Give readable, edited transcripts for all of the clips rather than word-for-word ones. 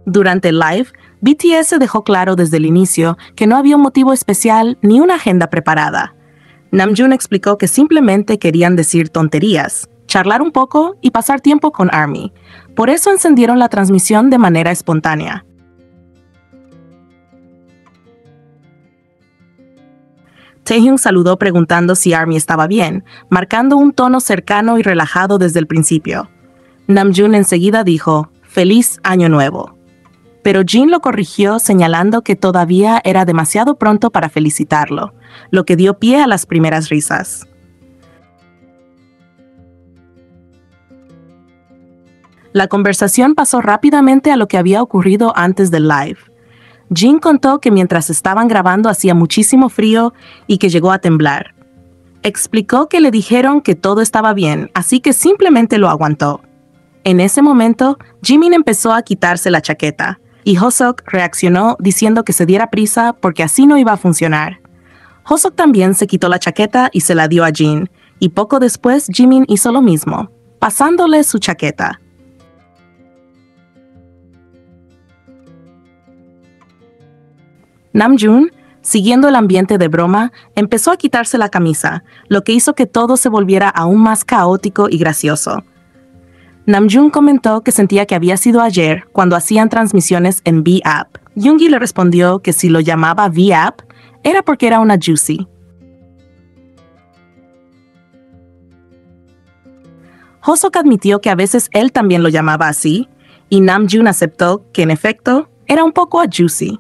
Durante el live, BTS dejó claro desde el inicio que no había un motivo especial ni una agenda preparada. Namjoon explicó que simplemente querían decir tonterías, charlar un poco y pasar tiempo con ARMY. Por eso encendieron la transmisión de manera espontánea. Taehyung saludó preguntando si ARMY estaba bien, marcando un tono cercano y relajado desde el principio. Namjoon enseguida dijo, «Feliz Año Nuevo». Pero Jin lo corrigió señalando que todavía era demasiado pronto para felicitarlo, lo que dio pie a las primeras risas. La conversación pasó rápidamente a lo que había ocurrido antes del live. Jin contó que mientras estaban grabando hacía muchísimo frío y que llegó a temblar. Explicó que le dijeron que todo estaba bien, así que simplemente lo aguantó. En ese momento, Jimin empezó a quitarse la chaqueta, y Hoseok reaccionó diciendo que se diera prisa porque así no iba a funcionar. Hoseok también se quitó la chaqueta y se la dio a Jin, y poco después Jimin hizo lo mismo, pasándole su chaqueta. Namjoon, siguiendo el ambiente de broma, empezó a quitarse la camisa, lo que hizo que todo se volviera aún más caótico y gracioso. Namjoon comentó que sentía que había sido ayer cuando hacían transmisiones en V-App. Yoongi le respondió que si lo llamaba V-App era porque era una Juicy. Hoseok admitió que a veces él también lo llamaba así, y Namjoon aceptó que en efecto era un poco a Juicy.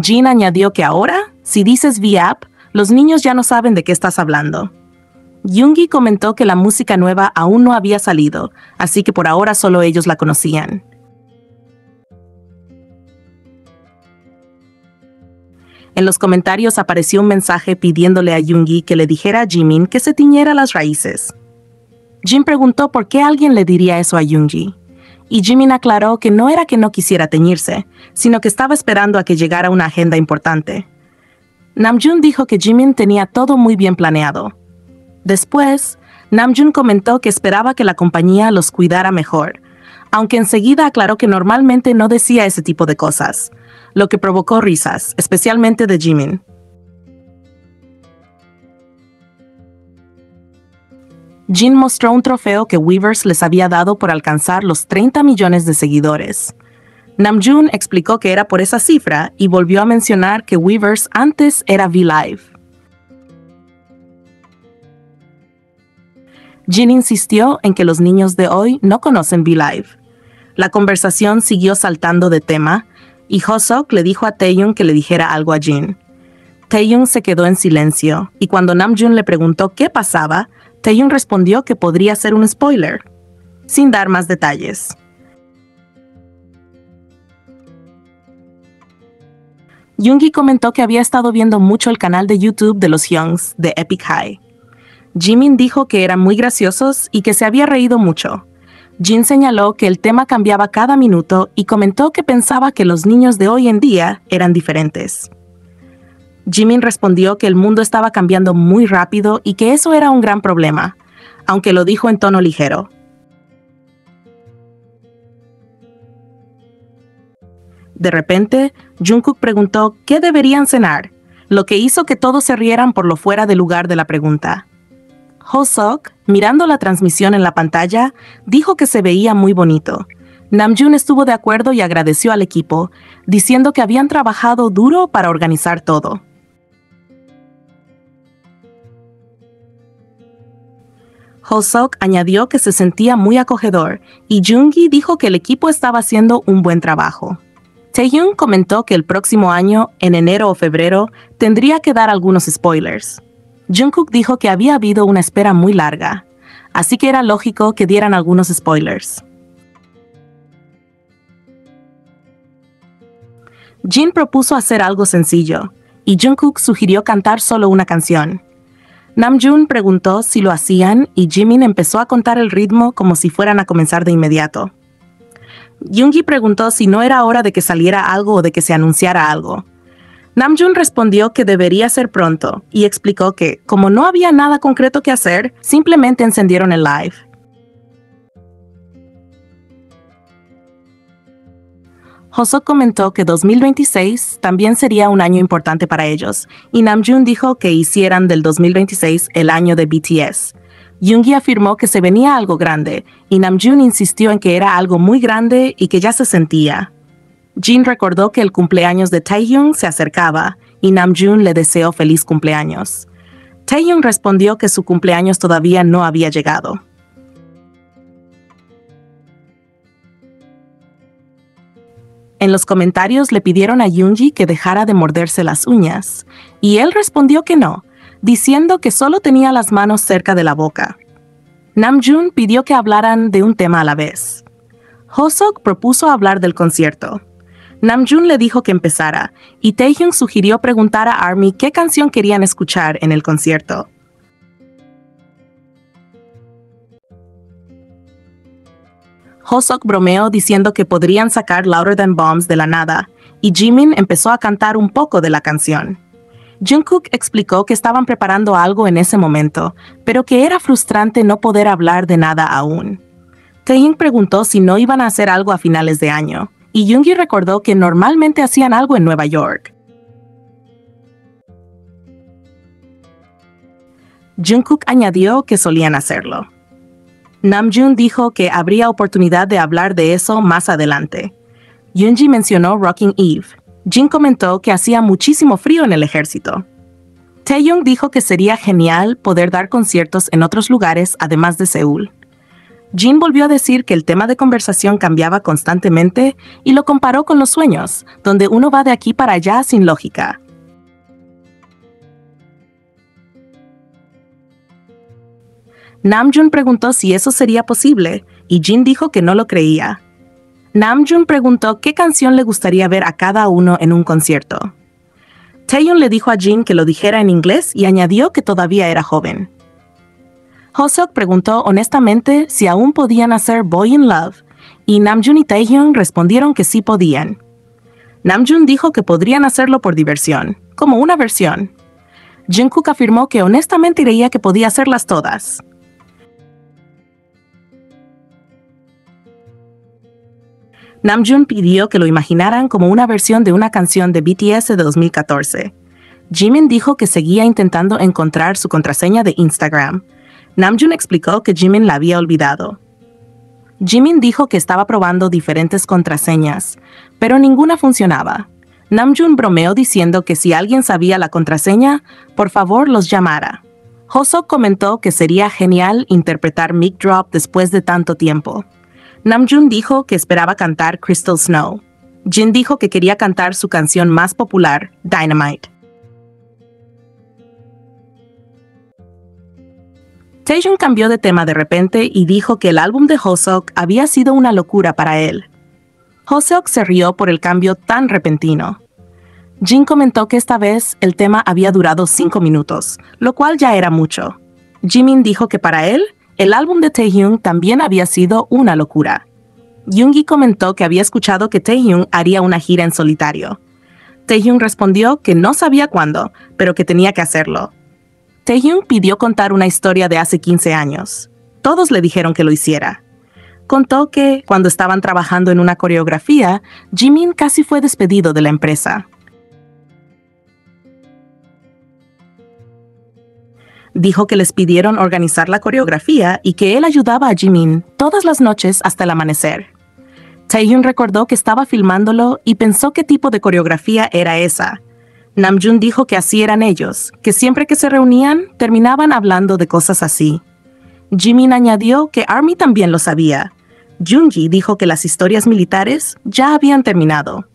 Jin añadió que ahora, si dices V-App, los niños ya no saben de qué estás hablando. Yoongi comentó que la música nueva aún no había salido, así que por ahora solo ellos la conocían. En los comentarios apareció un mensaje pidiéndole a Yoongi que le dijera a Jimin que se tiñera las raíces. Jin preguntó por qué alguien le diría eso a Yoongi, y Jimin aclaró que no era que no quisiera teñirse, sino que estaba esperando a que llegara una agenda importante. Namjoon dijo que Jimin tenía todo muy bien planeado. Después, Namjoon comentó que esperaba que la compañía los cuidara mejor, aunque enseguida aclaró que normalmente no decía ese tipo de cosas, lo que provocó risas, especialmente de Jimin. Jin mostró un trofeo que Weverse les había dado por alcanzar los 30 millones de seguidores. Namjoon explicó que era por esa cifra y volvió a mencionar que Weverse antes era V-Live. Jin insistió en que los niños de hoy no conocen V-Live. La conversación siguió saltando de tema, y Hoseok le dijo a Taehyung que le dijera algo a Jin. Taehyung se quedó en silencio, y cuando Namjoon le preguntó qué pasaba, Taehyung respondió que podría ser un spoiler, sin dar más detalles. Yoongi comentó que había estado viendo mucho el canal de YouTube de los Hyungs de Epic High. Jimin dijo que eran muy graciosos y que se había reído mucho. Jin señaló que el tema cambiaba cada minuto y comentó que pensaba que los niños de hoy en día eran diferentes. Jimin respondió que el mundo estaba cambiando muy rápido y que eso era un gran problema, aunque lo dijo en tono ligero. De repente, Jungkook preguntó qué deberían cenar, lo que hizo que todos se rieran por lo fuera de lugar de la pregunta. Hoseok, mirando la transmisión en la pantalla, dijo que se veía muy bonito. Namjoon estuvo de acuerdo y agradeció al equipo, diciendo que habían trabajado duro para organizar todo. Hoseok añadió que se sentía muy acogedor y Yoongi dijo que el equipo estaba haciendo un buen trabajo. Taehyung comentó que el próximo año, en enero o febrero, tendría que dar algunos spoilers. Jungkook dijo que había habido una espera muy larga, así que era lógico que dieran algunos spoilers. Jin propuso hacer algo sencillo, y Jungkook sugirió cantar solo una canción. Namjoon preguntó si lo hacían y Jimin empezó a contar el ritmo como si fueran a comenzar de inmediato. Yoongi preguntó si no era hora de que saliera algo o de que se anunciara algo. Namjoon respondió que debería ser pronto y explicó que, como no había nada concreto que hacer, simplemente encendieron el live. Hoseok comentó que 2026 también sería un año importante para ellos, y Namjoon dijo que hicieran del 2026 el año de BTS. Yoongi afirmó que se venía algo grande, y Namjoon insistió en que era algo muy grande y que ya se sentía. Jin recordó que el cumpleaños de Taehyung se acercaba, y Namjoon le deseó feliz cumpleaños. Taehyung respondió que su cumpleaños todavía no había llegado. En los comentarios le pidieron a Yoongi que dejara de morderse las uñas, y él respondió que no, diciendo que solo tenía las manos cerca de la boca. Namjoon pidió que hablaran de un tema a la vez. Hoseok propuso hablar del concierto. Namjoon le dijo que empezara, y Taehyung sugirió preguntar a ARMY qué canción querían escuchar en el concierto. Hoseok bromeó diciendo que podrían sacar Louder Than Bombs de la nada, y Jimin empezó a cantar un poco de la canción. Jungkook explicó que estaban preparando algo en ese momento, pero que era frustrante no poder hablar de nada aún. Taehyung preguntó si no iban a hacer algo a finales de año, y Yoongi recordó que normalmente hacían algo en Nueva York. Jungkook añadió que solían hacerlo. Namjoon dijo que habría oportunidad de hablar de eso más adelante. Yoongi mencionó Rocking Eve. Jin comentó que hacía muchísimo frío en el ejército. Taehyung dijo que sería genial poder dar conciertos en otros lugares además de Seúl. Jin volvió a decir que el tema de conversación cambiaba constantemente y lo comparó con los sueños, donde uno va de aquí para allá sin lógica. Namjoon preguntó si eso sería posible, y Jin dijo que no lo creía. Namjoon preguntó qué canción le gustaría ver a cada uno en un concierto. Taehyung le dijo a Jin que lo dijera en inglés y añadió que todavía era joven. Hoseok preguntó honestamente si aún podían hacer Boy in Love, y Namjoon y Taehyung respondieron que sí podían. Namjoon dijo que podrían hacerlo por diversión, como una versión. Jungkook afirmó que honestamente creía que podía hacerlas todas. Namjoon pidió que lo imaginaran como una versión de una canción de BTS de 2014. Jimin dijo que seguía intentando encontrar su contraseña de Instagram. Namjoon explicó que Jimin la había olvidado. Jimin dijo que estaba probando diferentes contraseñas, pero ninguna funcionaba. Namjoon bromeó diciendo que si alguien sabía la contraseña, por favor los llamara. Hoseok comentó que sería genial interpretar Mic Drop después de tanto tiempo. Namjoon dijo que esperaba cantar Crystal Snow. Jin dijo que quería cantar su canción más popular, Dynamite. Taehyung cambió de tema de repente y dijo que el álbum de Hoseok había sido una locura para él. Hoseok se rió por el cambio tan repentino. Jin comentó que esta vez el tema había durado 5 minutos, lo cual ya era mucho. Jimin dijo que para él, el álbum de Taehyung también había sido una locura. Yoongi comentó que había escuchado que Taehyung haría una gira en solitario. Taehyung respondió que no sabía cuándo, pero que tenía que hacerlo. Taehyung pidió contar una historia de hace 15 años. Todos le dijeron que lo hiciera. Contó que, cuando estaban trabajando en una coreografía, Jimin casi fue despedido de la empresa. Dijo que les pidieron organizar la coreografía y que él ayudaba a Jimin todas las noches hasta el amanecer. Taehyung recordó que estaba filmándolo y pensó qué tipo de coreografía era esa. Namjoon dijo que así eran ellos, que siempre que se reunían, terminaban hablando de cosas así. Jimin añadió que ARMY también lo sabía. Yoongi dijo que las historias militares ya habían terminado.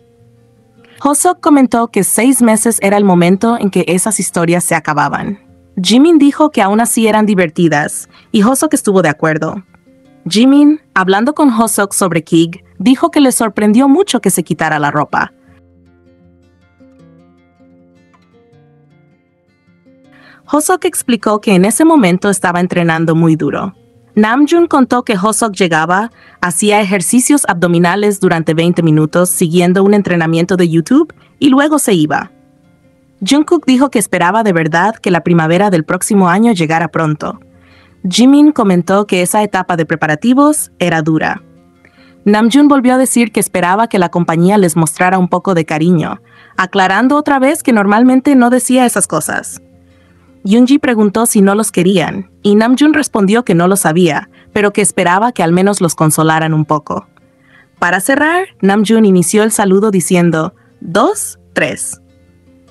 Hoseok comentó que 6 meses era el momento en que esas historias se acababan. Jimin dijo que aún así eran divertidas, y Hoseok estuvo de acuerdo. Jimin, hablando con Hoseok sobre Kig, dijo que le sorprendió mucho que se quitara la ropa. Hoseok explicó que en ese momento estaba entrenando muy duro. Namjoon contó que Hoseok llegaba, hacía ejercicios abdominales durante 20 minutos siguiendo un entrenamiento de YouTube y luego se iba. Jungkook dijo que esperaba de verdad que la primavera del próximo año llegara pronto. Jimin comentó que esa etapa de preparativos era dura. Namjoon volvió a decir que esperaba que la compañía les mostrara un poco de cariño, aclarando otra vez que normalmente no decía esas cosas. Yoongi preguntó si no los querían, y Namjoon respondió que no lo sabía, pero que esperaba que al menos los consolaran un poco. Para cerrar, Namjoon inició el saludo diciendo 2, 3.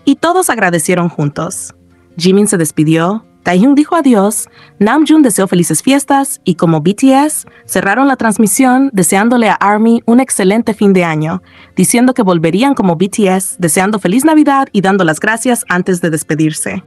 Y todos agradecieron juntos. Jimin se despidió, Taehyung dijo adiós, Namjoon deseó felices fiestas y como BTS cerraron la transmisión deseándole a ARMY un excelente fin de año, diciendo que volverían como BTS, deseando feliz Navidad y dando las gracias antes de despedirse.